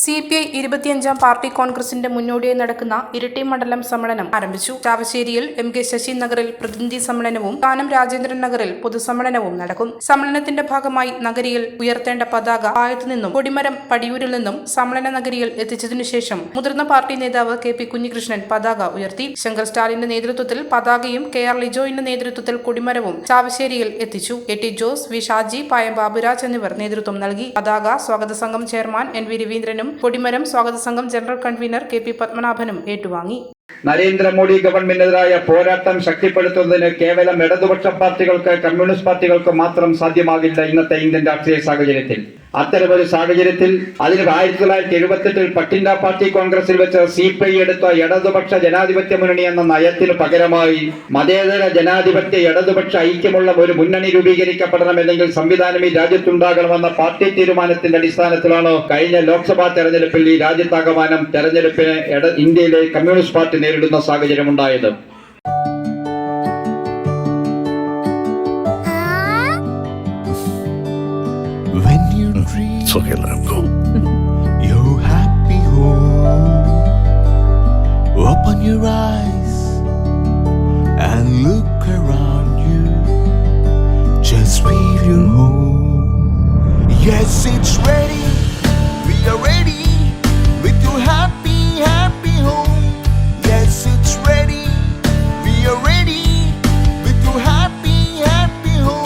CPI 25ാം party കോൺഗ്രസിന്റെ മുന്നോടിയായി നടക്കുന്ന ഇരിട്ടി മണ്ഡലം സമ്മേളനം ആരംഭിച്ചു. ചാവശ്ശേരിയിൽ MK ശശി നഗറിൽ പ്രതിനിധി സമ്മേളനവും കാനം രാജേന്ദ്രൻ നഗറിൽ പൊതുസമ്മേളനവും നടക്കും. സമ്മേളനത്തിന്റെ ഭാഗമായി നഗരിയിൽ ഉയർത്തേണ്ട പതാക പായത്തു നിന്നും കൊടിമരം പടിയൂരിൽ നിന്നും സമ്മേളന നഗരിയിൽ എത്തിച്ചതിനു ശേഷം മുതിർന്ന പാർട്ടി നേതാവ് KP കുഞ്ഞികൃഷ്ണൻ പതാക ഉയർത്തി. ശങ്കർ സ്റ്റാലിന്റെ നേതൃത്വത്തിൽ പതാകയും KR ലിജോയിന്റെ നേതൃത്വത്തിൽ കൊടിമരവും ചാവശ്ശേരിയിൽ എത്തിച്ചു. AT ജോസ്, V ഷാജി, പായം ബാബുരാജ് എന്നിവർ നേതൃത്വം നൽകി. പതാക സ്വാഗത സംഘം ചെയർമാൻ NV രവീന്ദ്രനും കൊടിമരം സ്വാഗത സംഘം ജനറൽ കൺവീനർ KP പത്മനാഭനും ഏറ്റുവാങ്ങി. നരേന്ദ്രമോദി ഗവൺമെന്റിനെതിരായ പോരാട്ടം ശക്തിപ്പെടുത്തുന്നതിന് കേവലം ഇടതുപക്ഷ പാർട്ടികൾക്ക്, കമ്മ്യൂണിസ്റ്റ് പാർട്ടികൾക്ക് മാത്രം സാധ്യമാകില്ല ഇന്നത്തെ ഇന്ത്യൻ രാഷ്ട്രീയ സാഹചര്യത്തിൽ. അത്തരമൊരു സാഹചര്യത്തിൽ 1978 പട്ടിണ്ട പാർട്ടി കോൺഗ്രസിൽ വെച്ച് CPI എടുത്ത ഇടതുപക്ഷ ജനാധിപത്യ മുന്നണി എന്ന നയത്തിന് പകരമായി മതേതര ജനാധിപത്യ ഇടതുപക്ഷ ഐക്യമുള്ള ഒരു മുന്നണി രൂപീകരിക്കപ്പെടണമെങ്കിൽ സംവിധാനം ഈ രാജ്യത്തുണ്ടാകണമെന്ന പാർട്ടി തീരുമാനത്തിന്റെ അടിസ്ഥാനത്തിലാണ് കഴിഞ്ഞ ലോക്സഭാ തെരഞ്ഞെടുപ്പിൽ ഈ രാജ്യത്താകമാനം തെരഞ്ഞെടുപ്പിന് ഇന്ത്യയിലെ കമ്മ്യൂണിസ്റ്റ് പാർട്ടി നേരിടുന്ന സാഹചര്യം ഉണ്ടായത്. It's okay, let him go. Your happy home. Open your eyes and look around you. Just feel your home. Yes, it's ready. We are ready with your happy, happy home. Yes, it's ready. We are ready with your happy, happy home.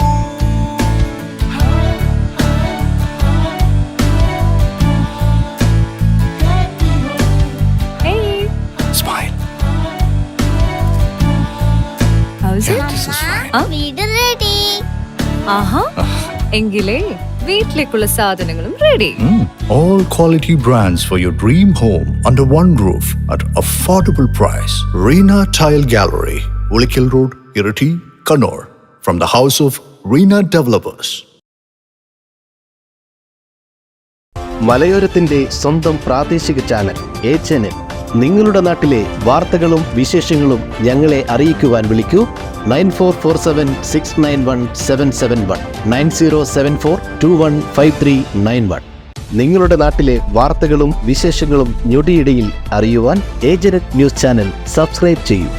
ready. എങ്കിലേ വീട്ടിലേക്കുള്ള സാധനങ്ങളും ready. All quality brands for your dream home under one roof at affordable price. Reena Tile Gallery, Ulikil Road, Iriti, Kannur. From the house of Reena Developers. മലയോരത്തിന്റെ സ്വന്തം പ്രാദേശിക channel A channel. നിങ്ങളുടെ നാട്ടിലെ വാർത്തകളും വിശേഷങ്ങളും ഞങ്ങളെ അറിയിക്കുവാൻ വിളിക്കൂ 9447691771 9074215391. നിങ്ങളുടെ നാട്ടിലെ വാർത്തകളും വിശേഷങ്ങളും ഞൊടിയിടയിൽ അറിയുവാൻ ഏജനറ്റ് ന്യൂസ് ചാനൽ സബ്സ്ക്രൈബ് ചെയ്യൂ.